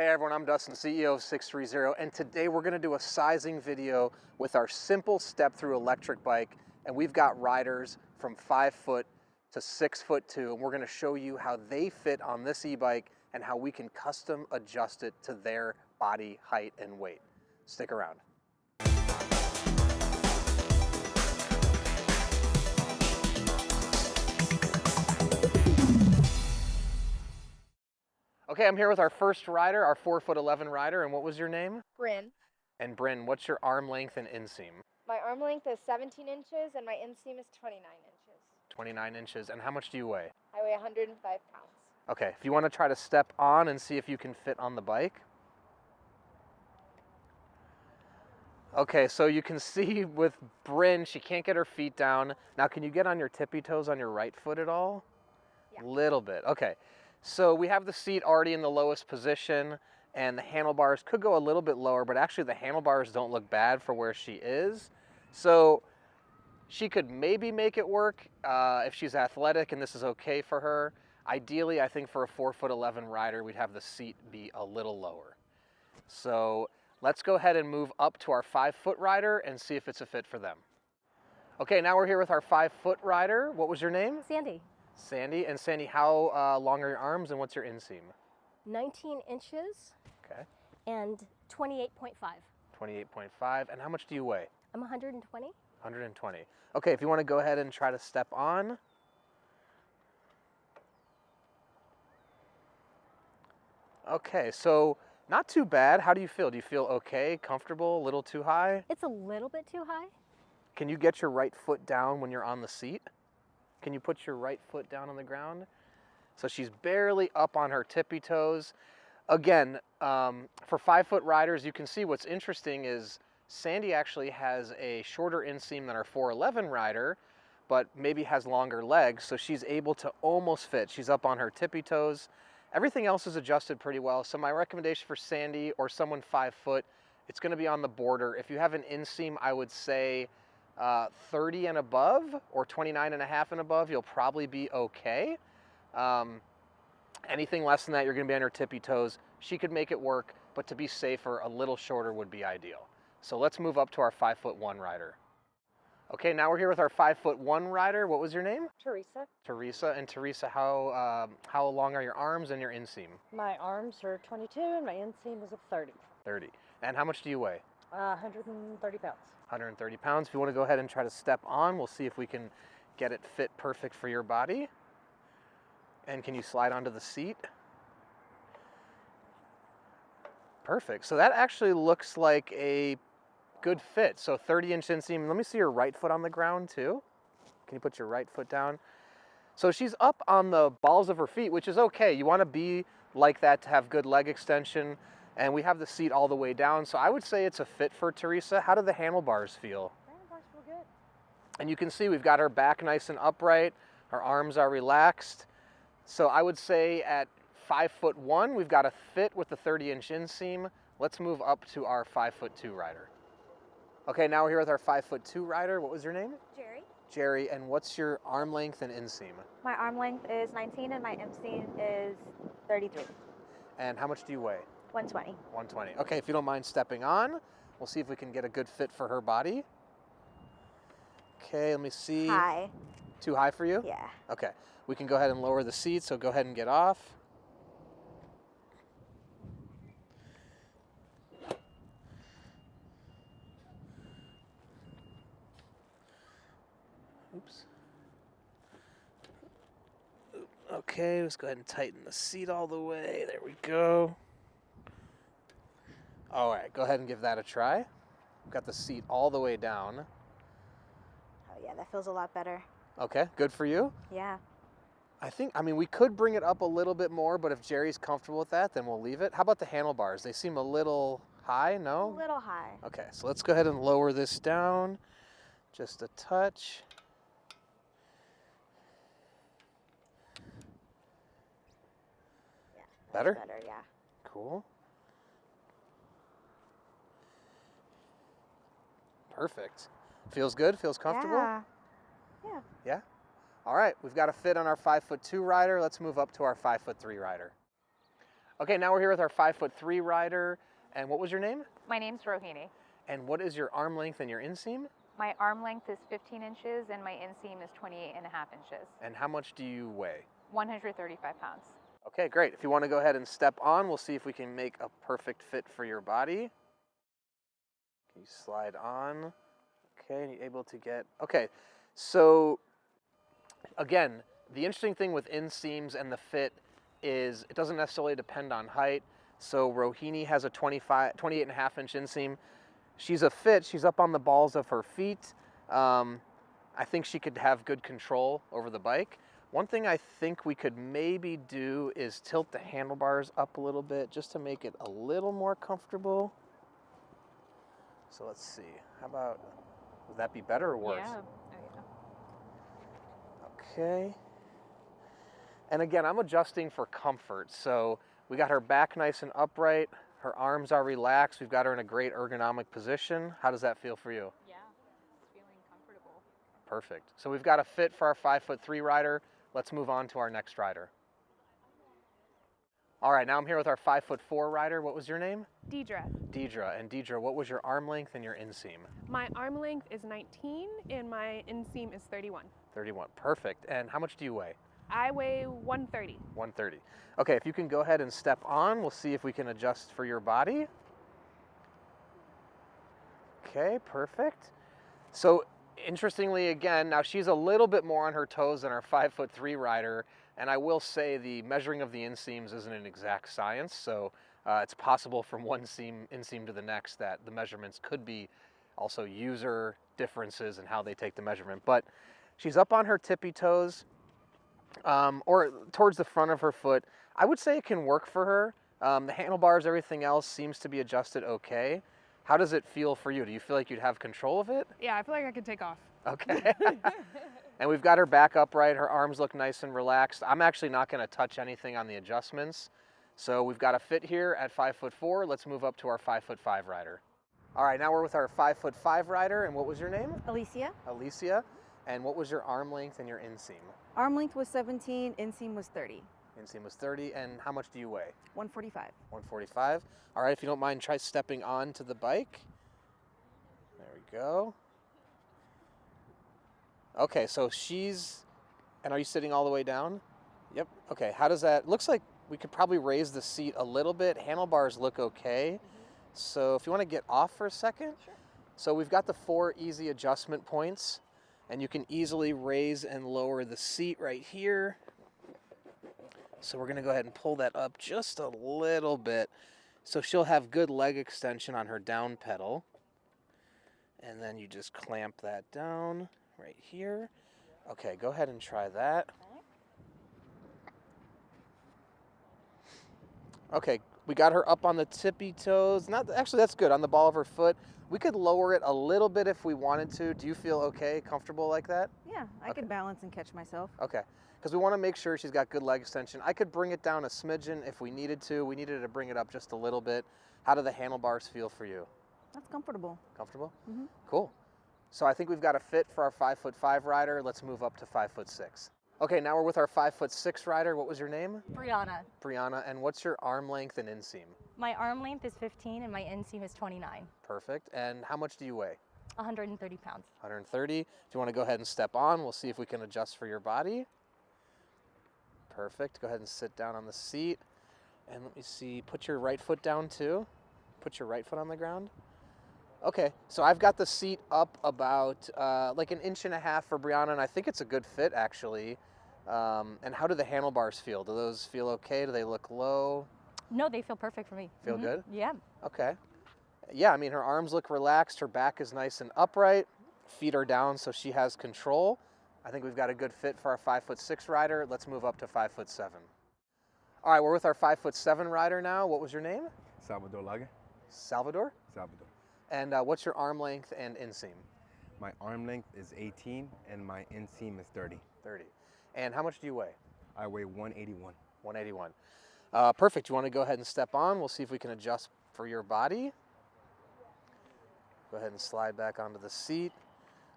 Hey everyone, I'm Dustin, CEO of 630, and today we're going to do a sizing video with our simple step-through electric bike, and we've got riders from 5 foot to 6 foot 2, and we're going to show you how they fit on this e-bike and how we can custom adjust it to their body height and weight. Stick around. Okay, I'm here with our first rider, our 4'11" rider, and what was your name? Bryn. And Bryn, what's your arm length and inseam? My arm length is 17 inches and my inseam is 29 inches. 29 inches, and how much do you weigh? I weigh 105 pounds. Okay, if you want to try to step on and see if you can fit on the bike. Okay, so you can see with Bryn, she can't get her feet down. Now, can you get on your tippy toes on your right foot at all? Yeah. Little bit, okay. So we have the seat already in the lowest position, and the handlebars could go a little bit lower, but actually the handlebars don't look bad for where she is. So she could maybe make it work if she's athletic and this is okay for her. Ideally, I think for a 4'11" rider, we'd have the seat be a little lower. So let's go ahead and move up to our 5 foot rider and see if it's a fit for them. Okay, now we're here with our 5 foot rider. What was your name? Sandy. Sandy. And Sandy, how long are your arms and what's your inseam? 19 inches. Okay. And 28.5. 28.5. And how much do you weigh? I'm 120. 120. Okay, if you want to go ahead and try to step on. Okay, so not too bad. How do you feel? Do you feel okay, comfortable, a little too high? It's a little bit too high. Can you get your right foot down when you're on the seat? Can you put your right foot down on the ground? So she's barely up on her tippy toes. Again, for 5 foot riders, you can see what's interesting is Sandy actually has a shorter inseam than our 4'11" rider, but maybe has longer legs, so she's able to almost fit. She's up on her tippy toes. Everything else is adjusted pretty well. So my recommendation for Sandy or someone 5 foot, it's gonna be on the border. If you have an inseam, I would say 30 and above or 29 and a half and above, you'll probably be okay. Anything less than that, you're gonna be on her tippy toes. She could make it work, but to be safer, a little shorter would be ideal. So let's move up to our 5'1" rider. Okay, now we're here with our 5'1" rider. What was your name? Teresa. Teresa. And Teresa, how long are your arms and your inseam? My arms are 22 and my inseam is a 30. 30. And how much do you weigh? 130 pounds. 130 pounds. If you want to go ahead and try to step on, we'll see if we can get it fit perfect for your body. And can you slide onto the seat? Perfect. So that actually looks like a good fit. So 30-inch inseam. Let me see your right foot on the ground too. Can you put your right foot down? So she's up on the balls of her feet, which is okay. You want to be like that to have good leg extension. And we have the seat all the way down. So I would say it's a fit for Teresa. How do the handlebars feel? Handlebars feel good. And you can see we've got her back nice and upright. Her arms are relaxed. So I would say at 5'1", we've got a fit with the 30-inch inseam. Let's move up to our 5'2" rider. Okay, now we're here with our 5'2" rider. What was your name? Jerry. Jerry, and what's your arm length and inseam? My arm length is 19 and my inseam is 33. And how much do you weigh? 120. 120. Okay, if you don't mind stepping on, we'll see if we can get a good fit for her body. Okay, let me see. High. Too high for you? Yeah. Okay, we can go ahead and lower the seat, so go ahead and get off. Oops. Okay, let's go ahead and tighten the seat all the way. There we go. All right, go ahead and give that a try. We've got the seat all the way down. Oh yeah, that feels a lot better. Okay, good for you? Yeah. I mean, we could bring it up a little bit more, but if Jerry's comfortable with that, then we'll leave it. How about the handlebars? They seem a little high, no? A little high. Okay, so let's go ahead and lower this down just a touch. Yeah. Better? Better, yeah. Cool. Perfect. Feels good? Feels comfortable? Yeah. Yeah. Yeah? All right, we've got a fit on our 5'2" rider. Let's move up to our 5'3" rider. Okay, now we're here with our 5'3" rider. And what was your name? My name's Rohini. And what is your arm length and your inseam? My arm length is 15 inches and my inseam is 28 and a half inches. And how much do you weigh? 135 pounds. Okay, great. If you want to go ahead and step on, we'll see if we can make a perfect fit for your body. Can you slide on? Okay, and you're able to get, okay. So again, the interesting thing with inseams and the fit is it doesn't necessarily depend on height. So Rohini has a 28 and a half inch inseam. She's a fit, she's up on the balls of her feet. I think she could have good control over the bike. One thing I think we could maybe do is tilt the handlebars up a little bit just to make it a little more comfortable. So let's see, how about, would that be better or worse? Yeah. Okay. And again, I'm adjusting for comfort. So we got her back nice and upright. Her arms are relaxed. We've got her in a great ergonomic position. How does that feel for you? Yeah, it's feeling comfortable. Perfect. So we've got a fit for our 5'3" rider. Let's move on to our next rider. All right, now I'm here with our 5'4" rider. What was your name? Deidre. Deidre. And Deidre, what was your arm length and your inseam? My arm length is 19 and my inseam is 31. 31. Perfect. And how much do you weigh? I weigh 130. 130. Okay, if you can go ahead and step on, we'll see if we can adjust for your body. Okay, perfect. So interestingly, again, now she's a little bit more on her toes than our 5'3" rider, and I will say the measuring of the inseams isn't an exact science, so it's possible from one inseam to the next that the measurements could be also user differences in how they take the measurement. But she's up on her tippy toes, or towards the front of her foot. I would say it can work for her. The handlebars, everything else seems to be adjusted okay. How does it feel for you? Do you feel like you'd have control of it? Yeah, I feel like I could take off. Okay. And we've got her back upright. Her arms look nice and relaxed. I'm actually not going to touch anything on the adjustments. So we've got a fit here at 5'4". Let's move up to our 5'5" rider. All right, now we're with our 5'5" rider. And what was your name? Alicia. Alicia. And what was your arm length and your inseam? Arm length was 17, inseam was 30. Inseam was 30. And how much do you weigh? 145. 145. All right, if you don't mind, try stepping on to the bike. There we go. Okay, so and are you sitting all the way down? Yep. Okay, how does that, looks like we could probably raise the seat a little bit. Handlebars look okay. So if you want to get off for a second. Sure. So we've got the 4 easy adjustment points, and you can easily raise and lower the seat right here. So we're gonna go ahead and pull that up just a little bit. So she'll have good leg extension on her down pedal. And then you just clamp that down right here. Okay, go ahead and try that. Okay, we got her up on the tippy toes. Actually, that's good, on the ball of her foot. We could lower it a little bit if we wanted to. Do you feel okay, comfortable like that? Yeah, I Okay. could balance and catch myself. Okay, because we want to make sure she's got good leg extension. I could bring it down a smidgen if we needed to. We needed to bring it up just a little bit. How do the handlebars feel for you? That's comfortable. Comfortable? Mhm. Cool. So I think we've got a fit for our 5'5" rider. Let's move up to 5'6". Okay, now we're with our 5'6" rider. What was your name? Brianna. Brianna. And what's your arm length and inseam? My arm length is 15 and my inseam is 29. Perfect. And how much do you weigh? 130 pounds. 130. If you want to go ahead and step on, we'll see if we can adjust for your body. Perfect. Go ahead and sit down on the seat. And let me see, put your right foot down too. Put your right foot on the ground. Okay, so I've got the seat up about like 1.5 inches for Brianna, and I think it's a good fit actually. And how do the handlebars feel? Do those feel okay? Do they look low? No, they feel perfect for me. Feel good? Yeah. Okay. Yeah, I mean, her arms look relaxed, her back is nice and upright, feet are down so she has control. I think we've got a good fit for our 5'6" rider. Let's move up to 5'7". All right, we're with our 5'7" rider now. What was your name? Salvador Lager. Salvador. Salvador. And what's your arm length and inseam? My arm length is 18 and my inseam is 30. 30. And how much do you weigh? I weigh 181. 181. Perfect. You want to go ahead and step on? We'll see if we can adjust for your body. Go ahead and slide back onto the seat.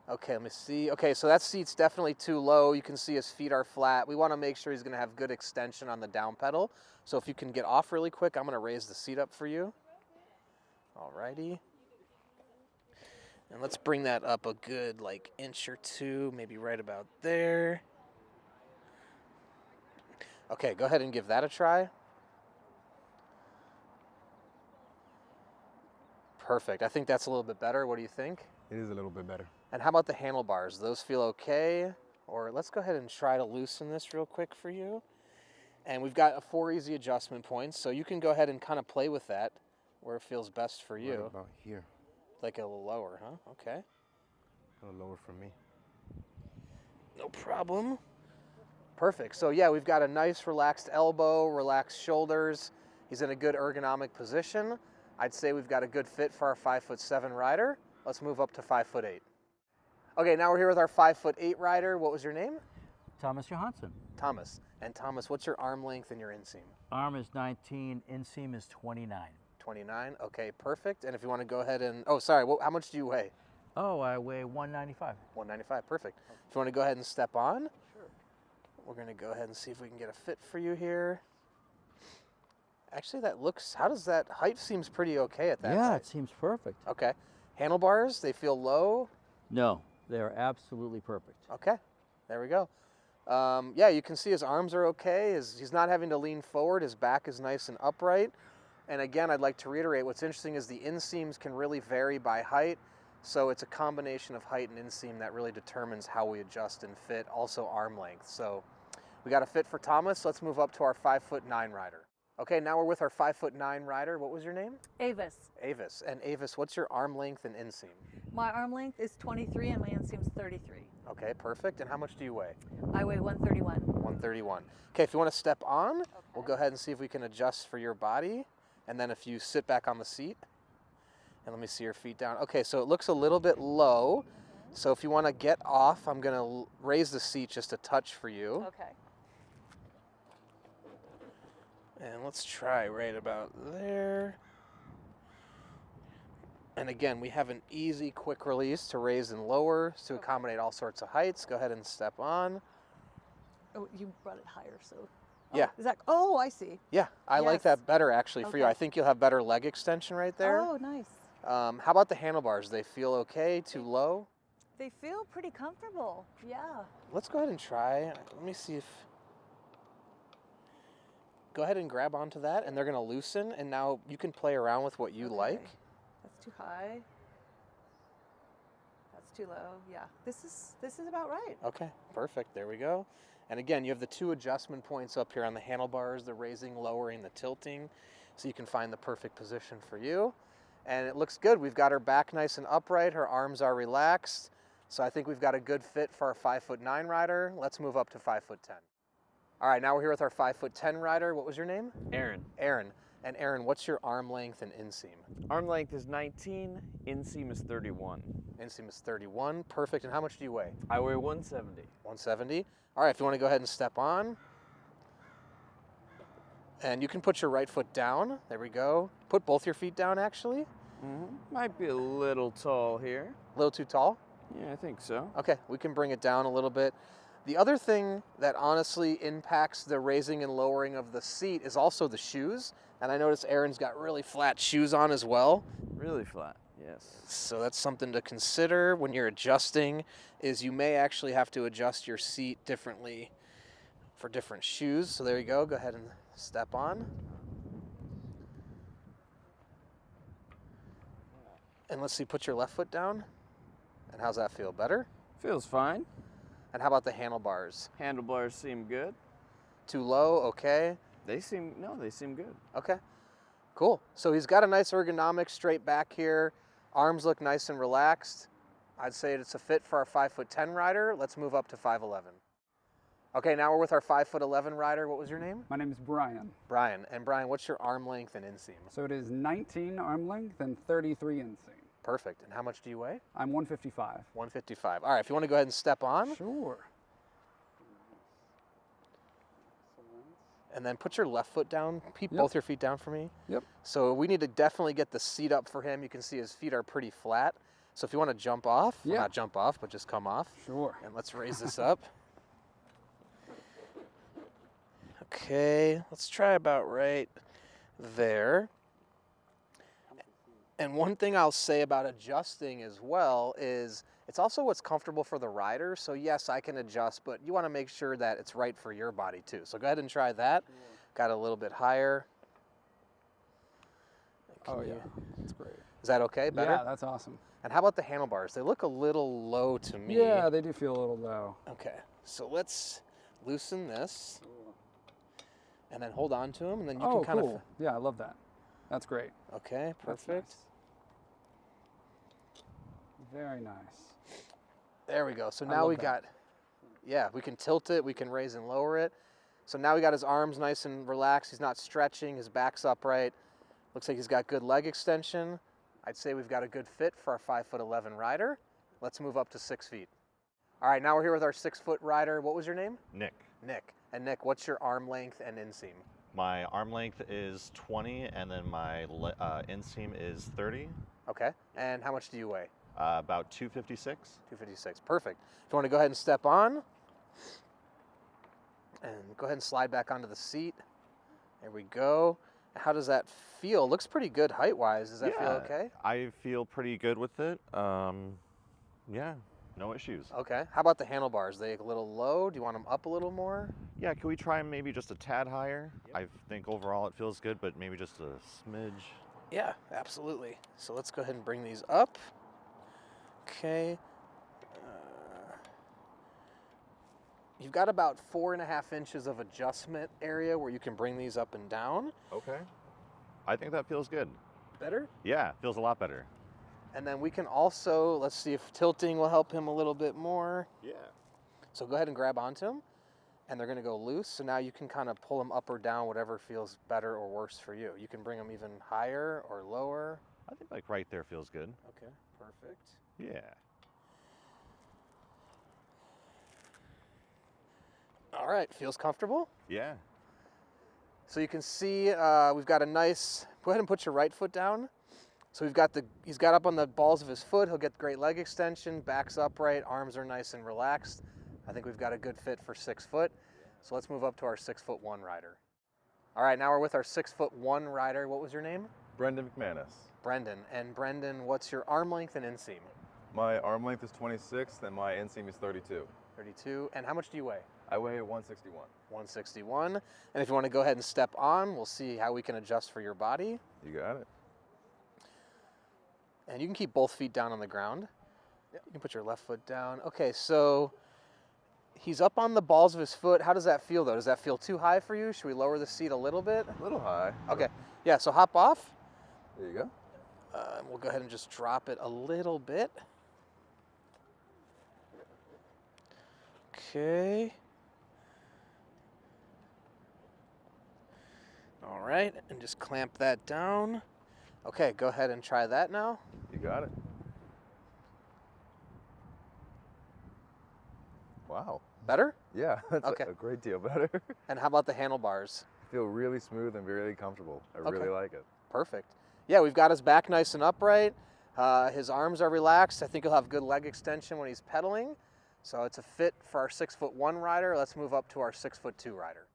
Okay, let me see. Okay, so that seat's definitely too low. You can see his feet are flat. We want to make sure he's going to have good extension on the down pedal. So if you can get off really quick, I'm going to raise the seat up for you. Alrighty. And let's bring that up a good like inch or two, maybe right about there. Okay, go ahead and give that a try. Perfect. I think that's a little bit better. What do you think? It is a little bit better. And how about the handlebars? Those feel okay? Or let's go ahead and try to loosen this real quick for you. And we've got 4 easy adjustment points, so you can go ahead and kind of play with that where it feels best for you. Right about here. Like a little lower, huh? Okay. A little lower for me. No problem. Perfect. So yeah, we've got a nice relaxed elbow, relaxed shoulders. He's in a good ergonomic position. I'd say we've got a good fit for our 5'7" rider. Let's move up to 5'8". Okay, now we're here with our 5'8" rider. What was your name? Thomas Johansson. Thomas. And Thomas, what's your arm length and your inseam? Arm is 19, inseam is 29. 29. Okay, perfect. And if you want to go ahead and, oh, sorry, how much do you weigh? Oh, I weigh 195. 195. Perfect. If you want to go ahead and step on, sure. We're going to go ahead and see if we can get a fit for you here. Actually, that looks, how does that, height seems pretty okay at that Yeah, height. it seems perfect. Okay. Handlebars, they feel low? No, they are absolutely perfect. Okay, there we go. Yeah, you can see his arms are okay. He's not having to lean forward. His back is nice and upright. And again, I'd like to reiterate, what's interesting is the inseams can really vary by height. So it's a combination of height and inseam that really determines how we adjust and fit, also arm length. So we got a fit for Thomas. Let's move up to our 5'9" rider. Okay, now we're with our 5'9" rider. What was your name? Avis. Avis. And Avis, what's your arm length and inseam? My arm length is 23 and my inseam is 33. Okay, perfect. And how much do you weigh? I weigh 131. 131. Okay, if you want to step on, we'll go ahead and see if we can adjust for your body. And then if you sit back on the seat, and let me see your feet down. Okay, so it looks a little bit low. So if you want to get off, I'm going to raise the seat just a touch for you. Okay. And let's try right about there. And again, we have an easy, quick release to raise and lower to accommodate all sorts of heights. Go ahead and step on. Oh, you brought it higher, so. Oh, Yeah. Is that? Oh, I see. Yeah, I like Yes. that better actually for you. Okay. I think you'll have better leg extension right there. Oh, nice. How about the handlebars? They feel okay? Too low? They feel pretty comfortable. Yeah. Let's go ahead and try. Let me see if... Go ahead and grab onto that, and they're going to loosen, and now you can play around with what you like. That's too high. That's too low. Yeah. This is about right. Okay, perfect. There we go. And again, you have the 2 adjustment points up here on the handlebars, the raising, lowering, the tilting, so you can find the perfect position for you. And it looks good. We've got her back nice and upright. Her arms are relaxed. So I think we've got a good fit for our 5'9" rider. Let's move up to 5'10". All right, now we're here with our 5'10" rider. What was your name? Aaron. Aaron. And Aaron, what's your arm length and inseam? Arm length is 19, inseam is 31. Inseam is 31. Perfect. And how much do you weigh? I weigh 170. 170. All right, if you want to go ahead and step on. And you can put your right foot down. There we go. Put both your feet down, actually. Might be a little tall here. A little too tall? Yeah, I think so. Okay, we can bring it down a little bit. The other thing that honestly impacts the raising and lowering of the seat is also the shoes. And I notice Aaron's got really flat shoes on as well. Really flat, yes. So that's something to consider when you're adjusting, is you may actually have to adjust your seat differently for different shoes. So there you go. Go ahead and step on. And let's see, put your left foot down. And how's that feel? Better? Feels fine. And how about the handlebars? Handlebars seem good. Too low? Okay. They seem good. Okay. Cool. So he's got a nice ergonomic straight back here. Arms look nice and relaxed. I'd say it's a fit for our 5'10" rider. Let's move up to 5'11". Okay, now we're with our 5'11" rider. What was your name? My name is Brian. Brian. And Brian, what's your arm length and inseam? So it is 19 arm length and 33 inseam. Perfect. And how much do you weigh? I'm 155. 155. All right, if you want to go ahead and step on. Sure. And then put your left foot down. Keep Yep. both your feet down for me. Yep. So we need to definitely get the seat up for him. You can see his feet are pretty flat. So if you want to jump off, well, Yeah. not jump off, but just come off. Sure. And let's raise this up. Okay, let's try about right there. And one thing I'll say about adjusting as well is it's also what's comfortable for the rider. So yes, I can adjust, but you want to make sure that it's right for your body too. So go ahead and try that. Got a little bit higher. Oh yeah, that's great. Is that okay? Better? Yeah, that's awesome. And how about the handlebars? They look a little low to me. Yeah, they do feel a little low. Okay, so let's loosen this. And then hold on to them, and then you can kind cool. Yeah, I love that. That's great. of. Okay, That's perfect. nice. Very nice. There we go. So I now love we that. got, yeah, we can tilt it, we can raise and lower it. So now we got his arms nice and relaxed. He's not stretching, his back's upright. Looks like he's got good leg extension. I'd say we've got a good fit for our 5'11" rider. Let's move up to 6 feet. All right, now we're here with our 6 foot rider. What was your name? Nick. Nick. And Nick, what's your arm length and inseam? My arm length is 20, and then my inseam is 30. Okay, and how much do you weigh? About 256. 256, perfect. If you want to go ahead and step on, and go ahead and slide back onto the seat. There we go. How does that feel? Looks pretty good height-wise. Does that feel okay? I feel pretty good with it. Yeah, no issues. Okay. How about the handlebars? They a little low? Do you want them up a little more? Yeah, can we try maybe just a tad higher? I think overall it feels good, but maybe just a smidge. Yeah, absolutely. So let's go ahead and bring these up. Okay. You've got about 4.5 inches of adjustment area where you can bring these up and down. Okay. I think that feels good. Better? Yeah, feels a lot better. And then we can also, let's see if tilting will help him a little bit more. Yeah. So go ahead and grab onto them, and they're gonna go loose. So now you can kind of pull them up or down, whatever feels better or worse for you. You can bring them even higher or lower. I think like right there feels good. Okay, perfect. Yeah. All right, feels comfortable? Yeah. So you can see we've got a nice, go ahead and put your right foot down. So he's got up on the balls of his foot. He'll get great leg extension, back's upright, arms are nice and relaxed. I think we've got a good fit for 6 foot. So let's move up to our 6'1" rider. All right, now we're with our 6'1" rider. What was your name? Brendan McManus. Brendan. And Brendan, what's your arm length and inseam? My arm length is 26 and my inseam is 32. 32. And how much do you weigh? I weigh 161. 161. And if you want to go ahead and step on, we'll see how we can adjust for your body. You got it. And you can keep both feet down on the ground. Yep. You can put your left foot down. Okay, so he's up on the balls of his foot. How does that feel though? Does that feel too high for you? Should we lower the seat a little bit? A little high. Okay, yeah, so hop off. There you go. And we'll go ahead and just drop it a little bit. Okay. All right, and just clamp that down. Okay, go ahead and try that now. You got it. Wow. Better? Yeah, that's okay. a great deal better. And how about the handlebars? Feel really smooth and really comfortable. I really like it. Perfect. Yeah, we've got his back nice and upright. His arms are relaxed. I think he'll have good leg extension when he's pedaling. So it's a fit for our 6'1" rider. Let's move up to our 6'2" rider.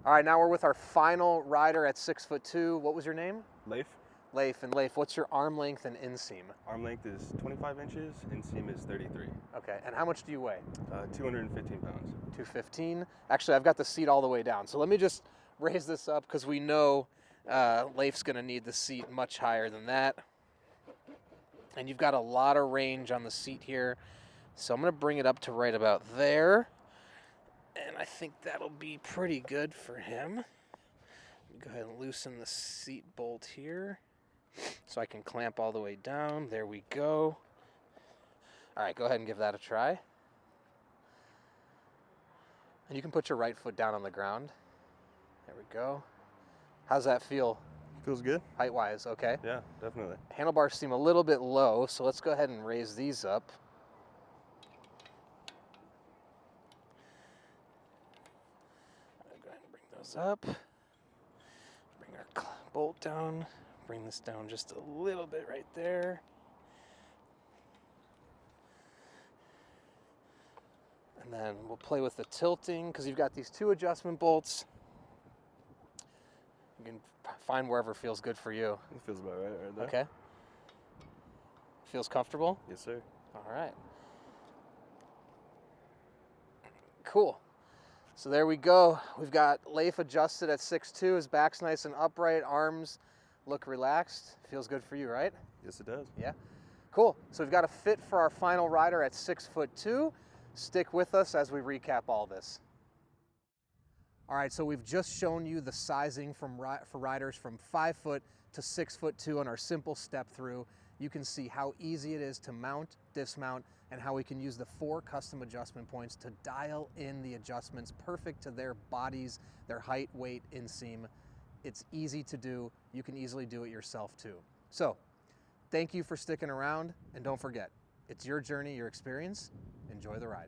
All right, now we're with our final rider at 6'2". What was your name? Leif. Leif. And Leif, what's your arm length and inseam? Arm length is 25 inches, inseam is 33. Okay, and how much do you weigh? 215 pounds. 215. Actually, I've got the seat all the way down. So let me just raise this up because we know Leif's gonna need the seat much higher than that. And you've got a lot of range on the seat here. So I'm gonna bring it up to right about there. And I think that'll be pretty good for him. Go ahead and loosen the seat bolt here so I can clamp all the way down. There we go. All right, go ahead and give that a try. And you can put your right foot down on the ground. There we go. How's that feel? Feels good. Height-wise, okay? Yeah, definitely. Handlebars seem a little bit low, so let's go ahead and raise these up. Go ahead and bring those up. Bring our bolt down. Bring this down just a little bit right there. And then we'll play with the tilting because you've got these 2 adjustment bolts. You can find wherever feels good for you. It feels about right there. Okay. Feels comfortable? Yes, sir. All right. Cool. So there we go. We've got Leif adjusted at 6'2". His back's nice and upright. Arms look relaxed. Feels good for you, right? Yes, it does. Yeah. Cool. So we've got a fit for our final rider at 6'2". Stick with us as we recap all this. All right, so we've just shown you the sizing for riders from 5 foot to 6'2" on our simple step through. You can see how easy it is to mount, dismount, and how we can use the 4 custom adjustment points to dial in the adjustments perfect to their bodies, their height, weight, inseam. It's easy to do. You can easily do it yourself too. So, thank you for sticking around, and don't forget, it's your journey, your experience. Enjoy the ride.